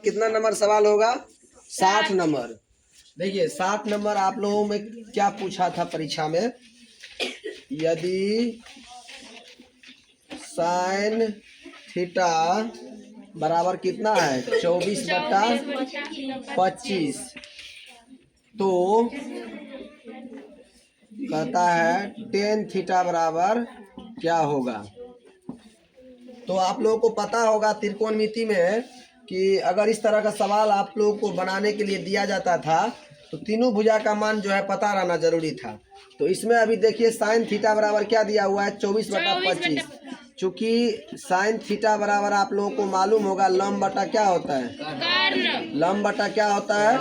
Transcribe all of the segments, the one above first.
कितना नंबर सवाल होगा? 60 नंबर। देखिए 60 नंबर आप लोगों में क्या पूछा था परीक्षा में, यदि साइन थीटा बराबर कितना है 24/25 तो कहता है टेन थीटा बराबर क्या होगा। तो आप लोगों को पता होगा त्रिकोणमिति में कि अगर इस तरह का सवाल आप लोगों को बनाने के लिए दिया जाता था तो तीनों भुजा का मान जो है पता रहना जरूरी था। तो इसमें अभी देखिए साइन थीटा बराबर क्या दिया हुआ है 24/25। चूंकि साइन थीटा बराबर आप लोगों को मालूम होगा लंब बटा क्या होता है, लंब बटा क्या होता है,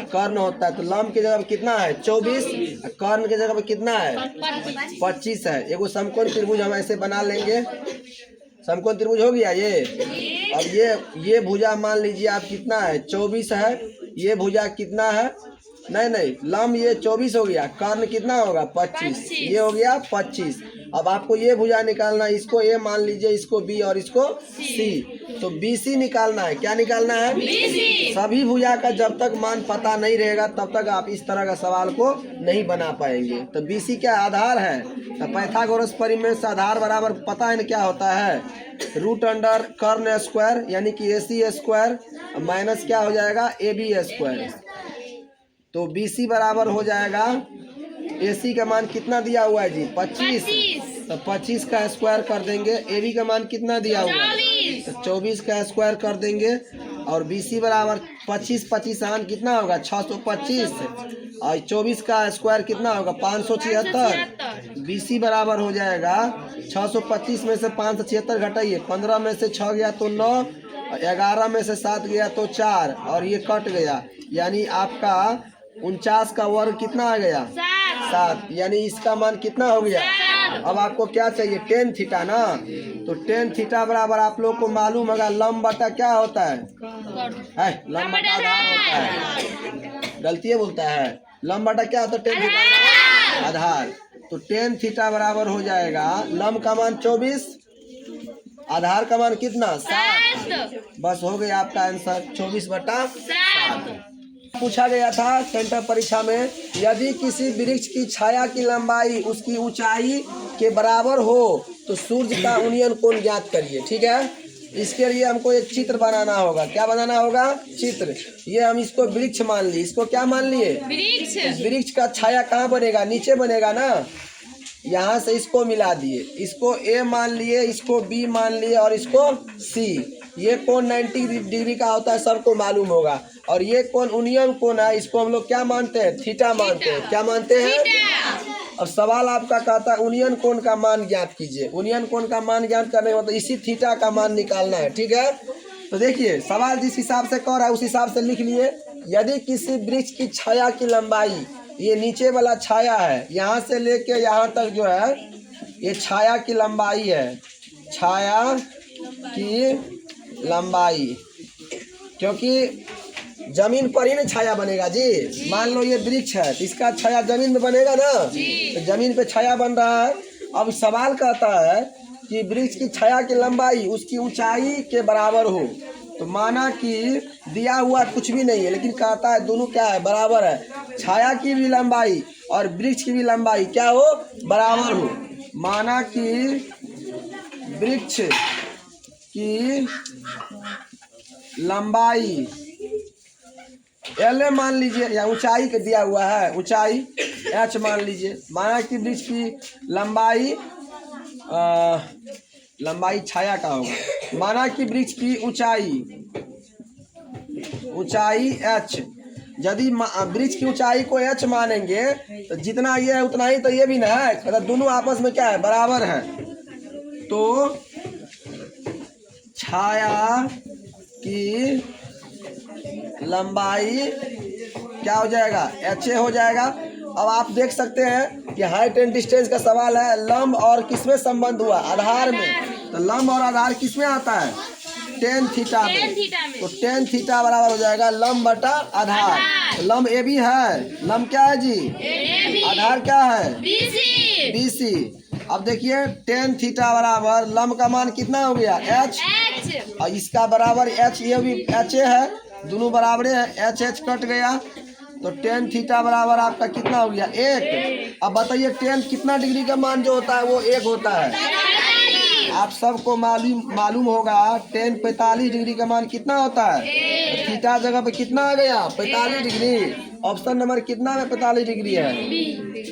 कर्ण होता है। तो लंब की जगह पे कितना है 24, कर्ण की जगह पे कितना है 25 है। एगो समकोण त्रिभुज हम ऐसे बना लेंगे, समकोण त्रिभुज हो गया ये। अब ये भुजा मान लीजिए आप कितना है 24 है, ये भुजा कितना है, नहीं लंब ये 24 हो गया, कर्ण कितना होगा 25, ये हो गया 25। अब आपको ये भुजा निकालना है, इसको ए मान लीजिए, इसको बी और इसको सी। तो BC निकालना है। क्या निकालना है? BC। सभी भुजा का जब तक मान पता नहीं रहेगा तब तक आप इस तरह का सवाल को नहीं बना पाएंगे। तो BC क्या आधार है, तो पाइथागोरस परिमेय से आधार बराबर पता है ना क्या होता है, √अंडर कर्ण स्क्वायर यानी कि AC स्क्वायर माइनस क्या हो जाएगा AB स्क्वायर। तो BC बराबर हो जाएगा, AC का मान कितना दिया हुआ है जी 25, तो 25 का स्क्वायर कर देंगे। AB का मान कितना दिया हुआ है तो 24 का स्क्वायर कर देंगे। और BC बराबर 25 आन कितना होगा 625 और 24 का स्क्वायर कितना होगा 576। BC बराबर हो जाएगा 625 में से 576 घटाइए, 15 में से 6 गया तो 9, 11 में से 7 गया तो 4 और ये कट गया, यानी आपका 49 का वर्ग कितना आ गया 7, यानी इसका मान कितना हो गया। अब आपको क्या चाहिए टेन थीटा ना, तो टेन थीटा बराबर आप लोग को मालूम होगा लंब बटा क्या होता है, लंब बटा आधार होता है, गलती है बोलता है, लंब बटा क्या होता है टेन थीटा आधार। तो टेन थीटा बराबर हो जाएगा लंब का मान 24, आधार का मान कितना 7। बस हो गया आपका आंसर 24/7। पूछा गया था सेंटर परीक्षा में, यदि किसी वृक्ष की छाया की लंबाई उसकी ऊंचाई के बराबर हो तो सूर्य का उन्नयन कोण ज्ञात करिए। ठीक है, इसके लिए हमको एक चित्र बनाना होगा। क्या बनाना होगा? चित्र। ये हम इसको वृक्ष मान लिए, इसको क्या मान लिए वृक्ष का छाया कहाँ बनेगा, नीचे बनेगा ना। यहाँ से इसको मिला दिए, इसको A मान लिए, इसको B मान लिए और इसको C। ये कोण 90 डिग्री का होता है, सबको मालूम होगा। और ये कोण उन्नयन कोण है, इसको हम लोग क्या मानते हैं थीटा मानते हैं। क्या मानते हैं? अब सवाल आपका कहता है उन्नयन कोण का मान ज्ञात कीजिए। उन्नयन कोण का मान ज्ञात करने का मतलब इसी थीटा का मान निकालना है। ठीक है, तो देखिए सवाल जिस हिसाब से कह रहा है उस हिसाब से लिख लिए। यदि किसी वृक्ष की छाया की लंबाई, ये नीचे वाला छाया है, यहाँ से लेके यहाँ तक जो है ये छाया की लंबाई है, छाया की लंबाई, क्योंकि जमीन पर ही ना छाया बनेगा जी। मान लो ये वृक्ष है तो इसका छाया जमीन में बनेगा ना, तो जमीन पे छाया बन रहा है। अब सवाल कहता है कि वृक्ष की छाया की लंबाई उसकी ऊंचाई के बराबर हो। तो माना कि दिया हुआ कुछ भी नहीं है, लेकिन कहता है दोनों क्या है बराबर है, छाया की भी लंबाई और वृक्ष की भी लंबाई क्या हो बराबर हो। माना कि वृक्ष की लंबाई L मान लीजिए, या ऊंचाई के दिया हुआ है ऊंचाई H मान लीजिए। माना कि वृक्ष की लंबाई लंबाई छाया का होगा, माना कि वृक्ष की ऊंचाई H। यदि वृक्ष की ऊंचाई को H मानेंगे तो जितना ये है उतना ही तो ये भी ना है, मतलब दोनों आपस में क्या है बराबर है। तो छाया की लंबाई क्या हो जाएगा HA हो जाएगा। अब आप देख सकते हैं कि हाइट एंड डिस्टेंस का सवाल है, लंब और किसमें संबंध हुआ आधार में। तो लंब और आधार किसमें आता है टेन थीटा में। तो टेन थीटा बराबर हो जाएगा लंब बटा आधार। तो लंब AB है, लंब क्या है जी आधार क्या है BC। BC। अब देखिए टेन थीटा बराबर लंब का मान कितना हो गया H, और इसका बराबर H, ये भी H है, दोनों बराबरे हैं, H कट गया तो टेन थीटा बराबर आपका कितना हो गया 1। अब बताइए टेन कितना डिग्री का मान जो होता है वो 1 होता है। आप सबको मालूम होगा टेन 45 डिग्री का मान कितना होता है, तो थीटा जगह पे कितना आ गया 45 डिग्री। ऑप्शन नंबर कितना में 45 डिग्री है।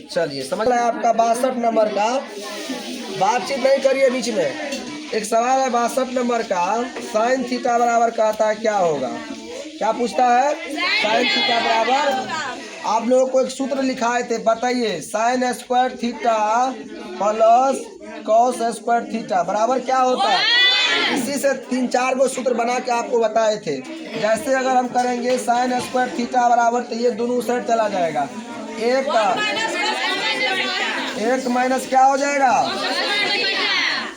चलिए समझ रहे हैं आपका 62 नंबर का, बातचीत नहीं करिए बीच में। एक सवाल है 62 नंबर का, साइन थीटा बराबर कहता है क्या होगा, क्या पूछता है साइन थीटा बराबर। आप लोगों को एक सूत्र लिखाए थे, बताइए sine square theta plus cos square theta बराबर क्या होता है। इसी से 3-4 को सूत्र बना के आपको बताए थे। जैसे अगर हम करेंगे साइन स्क्वायर थीटा बराबर, तो ये दोनों साइड चला जाएगा, एक माइनस क्या हो जाएगा,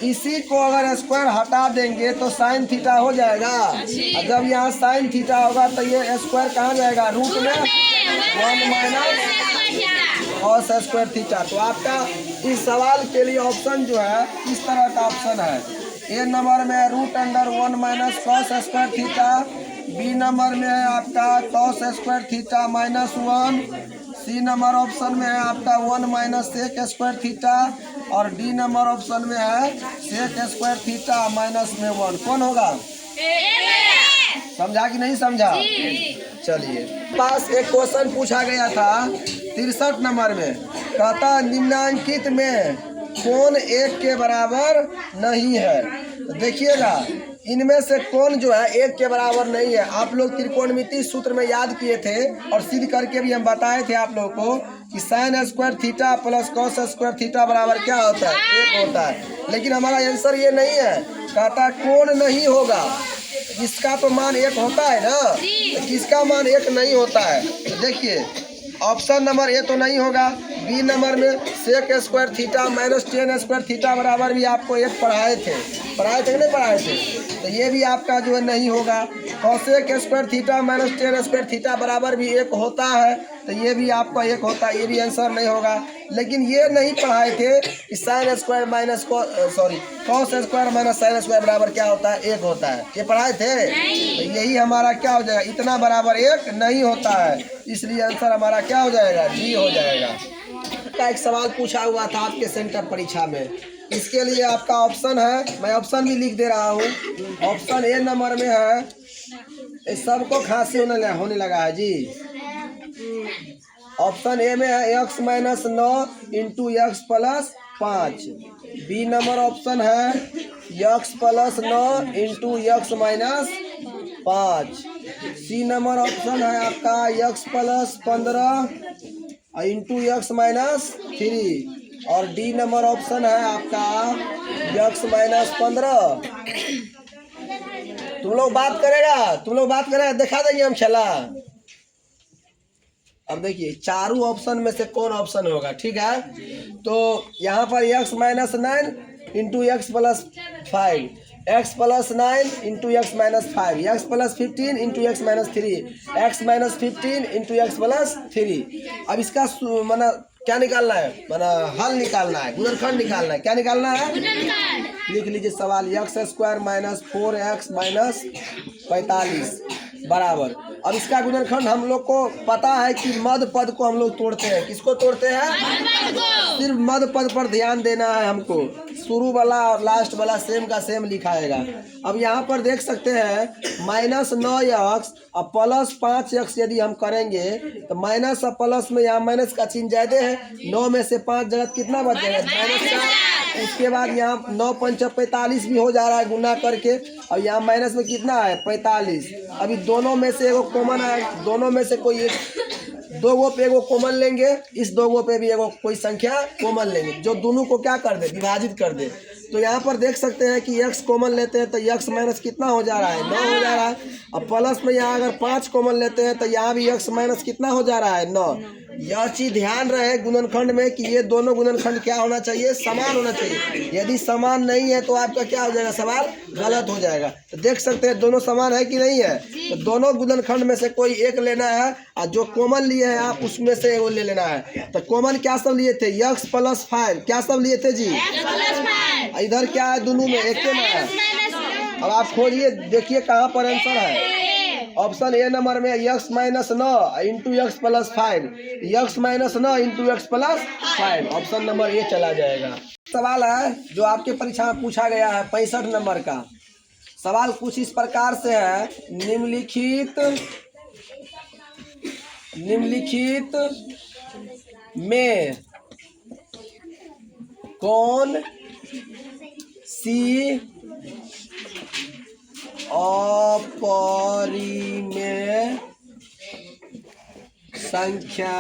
इसी को अगर स्क्वायर हटा देंगे तो साइन थीटा हो जाएगा। और जब यहाँ साइन थीटा होगा तो ये स्क्वायर कहाँ जाएगा, रूट में 1 माइनस कॉस स्क्वायर थीटा। तो आपका इस सवाल के लिए ऑप्शन जो है इस तरह का ऑप्शन है। ए नंबर में √1 minus cos square theta, B number में है आपका कॉस स्क्वायर थीटा -1, सी नंबर ऑप्शन में है आपका 1 माइनस सेक स्क्वायर थीटा, और डी नंबर ऑप्शन में है सेक स्क्वायर थीटा -1। कौन होगा, समझा कि नहीं समझा। चलिए पास एक क्वेश्चन पूछा गया था 63 नंबर में, कहता निम्नांकित में कौन 1 के बराबर नहीं है। तो देखिएगा इनमें से कौन जो है 1 के बराबर नहीं है। आप लोग त्रिकोणमिति सूत्र में याद किए थे और सिद्ध करके भी हम बताए थे आप लोगों को कि sine square theta plus cos square theta बराबर क्या होता है 1 होता है। लेकिन हमारा आंसर ये नहीं है, कहता कौन नहीं होगा, इसका तो मान 1 होता है ना, तो किसका मान 1 नहीं होता है। तो देखिए ऑप्शन नंबर ए तो नहीं होगा, बी नंबर में sec square theta -10 square theta बराबर भी आपको 1 पढ़ाए थे कि नहीं पढ़ाए थे, तो ये भी आपका जो है नहीं होगा। Cosec square theta -10 square theta बराबर भी 1 होता है, तो ये भी आपका 1 होता है, ये भी आंसर नहीं होगा। लेकिन ये नहीं पढ़ाए थे कि sine square cos square minus sine square बराबर क्या होता है 1 होता है, ये पढ़ाए थे। तो यही हमारा क्या हो जाएगा, इतना बराबर 1 नहीं होता है, इसलिए आंसर हमारा क्या हो जाएगा, डी हो जाएगा। का एक सवाल पूछा हुआ था आपके सेंटर परीक्षा में, इसके लिए आपका ऑप्शन है, मैं ऑप्शन भी लिख दे रहा हूँ। ऑप्शन ए नंबर में है, इस सबको खांसी होने लगा है जी। ऑप्शन ए में है x - 9 into x + 5। B number option है x + 9 into x - 5। C number option है आपका x + 15 इंटू x - 3, और डी नंबर ऑप्शन है आपका x - 15। तुम लोग बात करेगा, दिखा देंगे हम खेला। अब देखिए चारों ऑप्शन में से कौन ऑप्शन होगा, ठीक है। तो यहाँ पर x - 9 into x + 5, x + 9 into x - 5, x + 15 into x - 3, x - 15 into x + 3। अब इसका माना क्या निकालना है, माना हल निकालना है, गुणनखंड निकालना है। क्या निकालना है, लिख लीजिए सवाल, x² - 4x - 45 बराबर। अब इसका गुणनखंड हम लोग को पता है कि मध्य पद को हम लोग तोड़ते हैं। किसको तोड़ते हैं, सिर्फ मध्य पद पर ध्यान देना है हमको, शुरू वाला और लास्ट वाला सेम का सेम लिखाएगा। अब यहाँ पर देख सकते हैं -9x और +5x यदि हम करेंगे तो माइनस और प्लस में यहाँ माइनस का चिन्ह ज्यादा है, 9 में से 5 जगह कितना बच जाएगा -4। उसके बाद यहाँ 9 × 5 = 45 भी हो जा रहा है गुना करके, और यहाँ माइनस में कितना है 45। अभी दोनों में से एगो कॉमन है, दोनों में से कोई दो गो पे एगो कॉमन लेंगे, इस दो गो पे भी एगो कोई संख्या कॉमन लेंगे जो दोनों को क्या कर दे, विभाजित कर दे। तो यहाँ पर देख सकते हैं कि x कॉमन लेते हैं तो x माइनस कितना हो जा रहा है 9 हो जा रहा है। अब प्लस में यहाँ अगर 5 कॉमन लेते हैं तो यहाँ भी x माइनस कितना हो जा रहा है 9। यह चीज ध्यान रहे गुणनखंड में कि ये दोनों गुणनखंड क्या होना चाहिए, समान होना चाहिए। यदि समान नहीं है तो आपका क्या हो जाएगा, सवाल गलत हो जाएगा। तो देख सकते हैं दोनों समान है कि नहीं है। तो दोनों गुणनखंड में से कोई एक लेना है और जो कॉमन लिए हैं आप उसमें से वो ले लेना है। तो कॉमन क्या सब लिए थे, x + 5 क्या सब लिए थे जी, इधर क्या है दोनों में एक में है। अब आप खोजिए देखिए कहाँ पर आंसर है। ऑप्शन ए नंबर में x - 9 into x + 5, x - 9 into x + 5 option number A चला जाएगा। सवाल है जो आपके परीक्षा में पूछा गया है 65 नंबर का सवाल कुछ इस प्रकार से है। निम्नलिखित में कौन सी अपरिमेय संख्या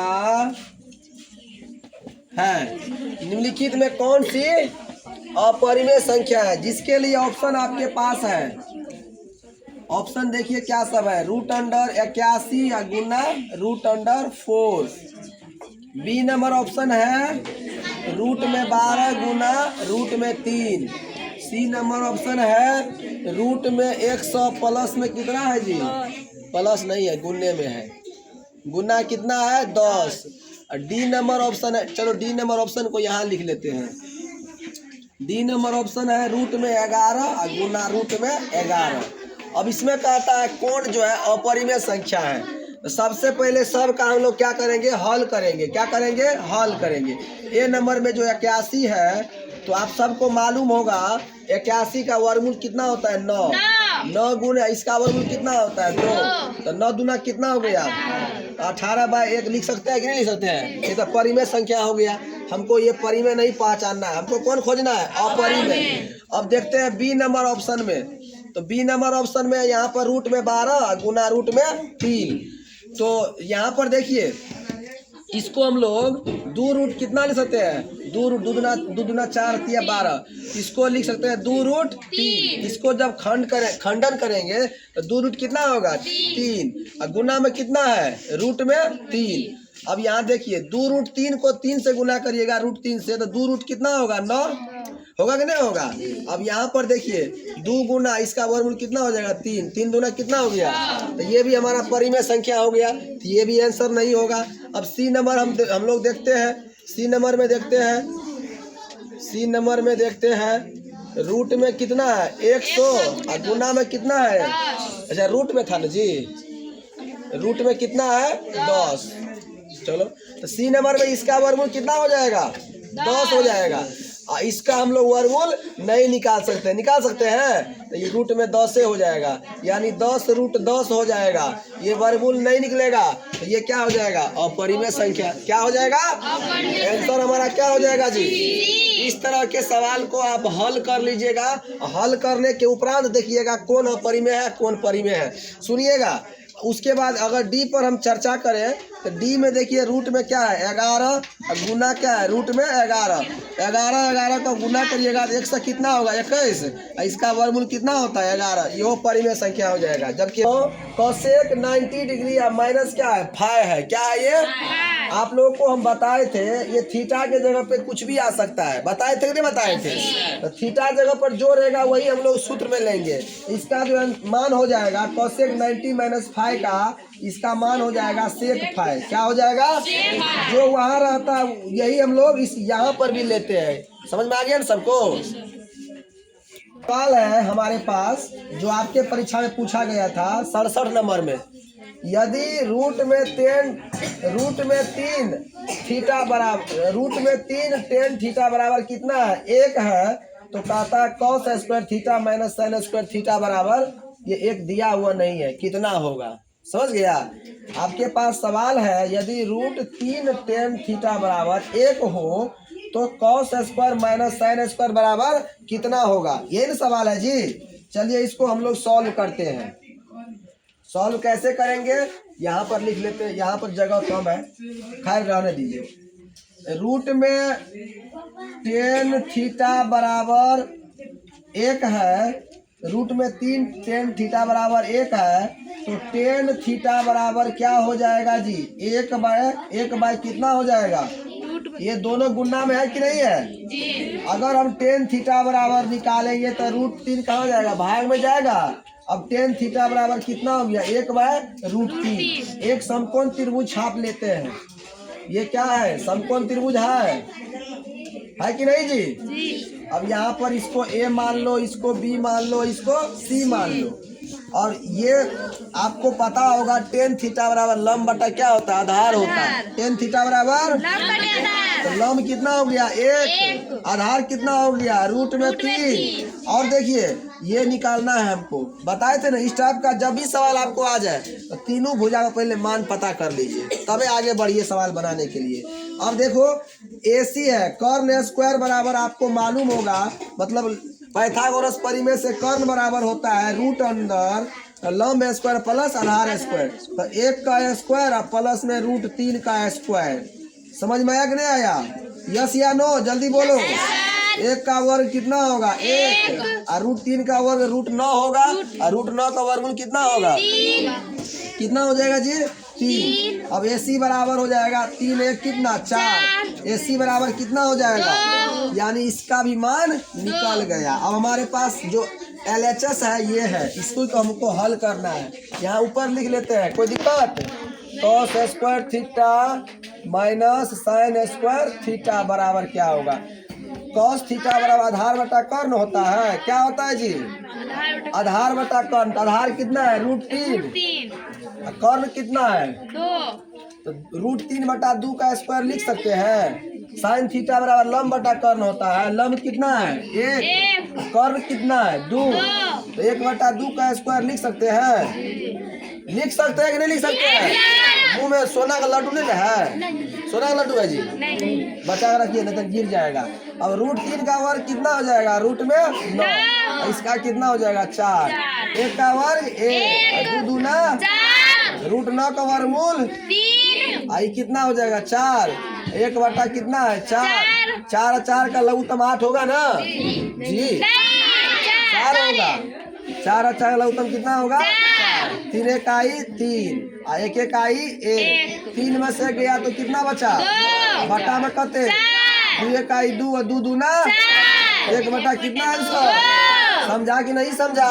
है, निम्नलिखित में कौन सी अपरिमेय संख्या है, जिसके लिए ऑप्शन आपके पास है। ऑप्शन देखिए क्या सब है, √81 या गुना √4। बी नंबर ऑप्शन है रूट में 12 गुना √3। सी नंबर ऑप्शन है रूट में 100 प्लस में कितना है जी, प्लस नहीं है गुन्ने में है, गुना कितना है 10। डी नंबर ऑप्शन है, चलो डी नंबर ऑप्शन को यहाँ लिख लेते हैं। डी नंबर ऑप्शन है रूट में 11 और गुना रूट में 11। अब इसमें कहता है कौन जो है अपरिमेय संख्या है। तो सबसे पहले सब का हम लोग क्या करेंगे, हल करेंगे। क्या करेंगे, हल करेंगे। ए नंबर में जो 81 है तो आप सबको मालूम होगा 81 का वर्गमूल कितना होता है 9। 9 गुना इसका वर्गमूल कितना होता है 2। तो 9 दूना कितना हो गया 18/1 लिख सकते हैं कि नहीं लिख सकते हैं। ये तो परिमेय संख्या हो गया। हमको ये परिमेय नहीं पहचानना है, हमको कौन खोजना है, अपरिमेय। अब देखते हैं बी नंबर ऑप्शन में। तो बी नंबर ऑप्शन में यहाँ पर रूट में 12 गुना रूट में 3। तो यहाँ पर देखिए इसको हम लोग 2 रूट कितना लिख सकते हैं, 2 रूट 2 दूना 4 × 12। इसको लिख सकते हैं 2 रूट 3। इसको जब खंडन करेंगे तो 2 रूट कितना होगा 3 और गुना में कितना है रूट में 3। अब यहाँ देखिए 2 रूट 3 को 3 से गुना करिएगा √3 से तो 2 रूट कितना होगा 9 होगा कि नहीं होगा। अब यहाँ पर देखिए 2 गुना इसका वर्गमूल कितना हो जाएगा 3। 3 दूना कितना हो गया, तो ये भी हमारा परिमेय संख्या हो गया। तो ये भी आंसर नहीं होगा। अब सी नंबर हम लोग देखते हैं। सी नंबर में देखते हैं रूट में कितना है 100 और गुना में कितना है, अच्छा रूट में था ना जी, रूट में कितना है 10। चलो तो सी नंबर में इसका वर्गमूल कितना हो जाएगा 10 हो जाएगा। इसका हम लोग वर्गमूल नहीं निकाल सकते, निकाल सकते हैं तो ये रूट में 10 से हो जाएगा, यानी 10 रूट 10 हो जाएगा। ये वर्गमूल नहीं निकलेगा तो ये क्या हो जाएगा अपरिमेय संख्या। क्या हो जाएगा, आंसर हमारा क्या हो जाएगा जी। इस तरह के सवाल को आप हल कर लीजिएगा। हल करने के उपरांत देखिएगा कौन अपरिमेय है कौन परिमेय है, सुनिएगा। उसके बाद अगर डी पर हम चर्चा करें तो डी में देखिए रूट में क्या है 11 और गुना क्या है रूट में 11। 11 का गुना करिएगा तो 1 से कितना होगा 21। इसका वर्गमूल कितना होता है 11। ये परिमेय संख्या हो जाएगा। जबकि कोसेक 90 डिग्री या माइनस क्या है 5 है। क्या है ये, आप लोगों को हम बताए थे ये थीटा के जगह पे कुछ भी आ सकता है। बताए थे कि नहीं बताए थे। तो थीटा जगह पर जो रहेगा वही हम लोग सूत्र में लेंगे। इसका जो मान हो जाएगा कोसेक 90 - 5 का इसका मान हो जाएगा सेक 5। क्या हो जाएगा, जो वहाँ रहता है यही हम लोग इस यहाँ पर भी लेते हैं। समझ में आ गया ना सबको। सवाल है हमारे पास जो आपके परीक्षा में पूछा गया था 67 नंबर में। यदि रूट में 3 थीटा बराबर tan थीटा बराबर कितना है 1 है तो कहता है cos square theta minus sin square theta बराबर ये 1 दिया हुआ नहीं है, कितना होगा। समझ गया। आपके पास सवाल है यदि √3 tan थीटा बराबर 1 हो तो cos square minus sin square बराबर कितना होगा, यही ना सवाल है जी। चलिए इसको हम लोग सॉल्व करते हैं। सॉल्व कैसे करेंगे, यहाँ पर लिख लेते हैं, यहाँ पर जगह कम है, खैर रहने दीजिए। रूट में tan थीटा बराबर 1 है रूट में 3 टेन थीटा बराबर 1 है, तो टेन थीटा बराबर क्या हो जाएगा जी? 1 बाय कितना हो जाएगा? ये दोनों गुना में है कि नहीं है? अगर हम टेन थीटा बराबर निकालेंगे तो रूट 3 कहाँ हो जाएगा? भाग में जाएगा। अब टेन थीटा बराबर कितना हो गया? 1/√3। एक समकोण त्रिभुज छाप लेते हैं। ये क्या है? समकोण त्रिभुज है कि नहीं जी? अब यहाँ पर इसको ए मान लो, इसको बी मान लो, इसको सी मान लो। और ये आपको पता होगा टेन थीटा बराबर लंब बटा क्या होता है? आधार होता है। टेन थीटा बराबर तो लंब कितना हो गया? 1। आधार कितना हो गया? रूट में 3। और देखिए ये निकालना है हमको, बताए थे ना इस टाइप का जब भी सवाल आपको आ जाए तो तीनों भुजा का पहले मान पता कर लीजिए, तबे आगे बढ़िए सवाल बनाने के लिए। अब देखो AC है, कर्ण स्क्वायर बराबर आपको मालूम होगा, मतलब पाइथागोरस परिमेय से कर्ण बराबर होता है रूट अंदर लंब स्क्वायर प्लस आधार स्क्वायर। तो 1 का स्क्वायर और प्लस में रूट 3 का स्क्वायर। समझ में आया कि नहीं आया? यस या नो? जल्दी बोलो। 1 का वर्ग कितना होगा? 1। और रूट 3 का वर्ग रूट 9 होगा, और रूट 9 का वर्गमूल कितना होगा? कितना हो जाएगा जी? 3। अब AC बराबर हो जाएगा 3 1 कितना? 4। AC बराबर कितना हो जाएगा? यानी इसका भी मान निकल गया। अब हमारे पास जो LHS है ये है, इसको तो हमको हल करना है। यहाँ ऊपर लिख लेते हैं, कोई दिक्कत? cos square theta minus sine square theta बराबर क्या होगा? cos थीटा बराबर आधार बटा कर्ण होता है। क्या होता है जी? आधार बटा कर्ण। आधार कितना है? रूट 3। कर्ण कितना है? 2। तो रूट 3 बटा 2 का स्क्वायर लिख सकते हैं। साइन थीटा बराबर लंब बटा कर्ण होता है। लंब कितना है? 1। कर्ण कितना है? 2। तो 1 बटा 2 का स्क्वायर लिख सकते हैं। लिख सकते हैं कि नहीं लिख सकते हैं? मुंह में सोना का लड्डू नहीं है? सोना का लड्डू है जी? बचा कर रखिए नहीं तो गिर जाएगा। अब रूट 3 का वर्ग कितना हो जाएगा? रूट में 9। इसका कितना हो जाएगा? 4। 1 का वर्ग 1, 2 दूना रूट 9 का वर्गमूल 3। आई कितना हो जाएगा? 4। 1 बटा कितना है? 4। 4 4 का लघुत्तम 8 होगा ना जी? 4 होगा। 4 4 का लघुत्तम कितना होगा? 3 1 आई 3, 1 1 आई 1। 3 में से गया तो कितना बचा? बटा में कते 2 1 आई 2, 2 दूना 1 बटा कितना है? समझा कि नहीं समझा?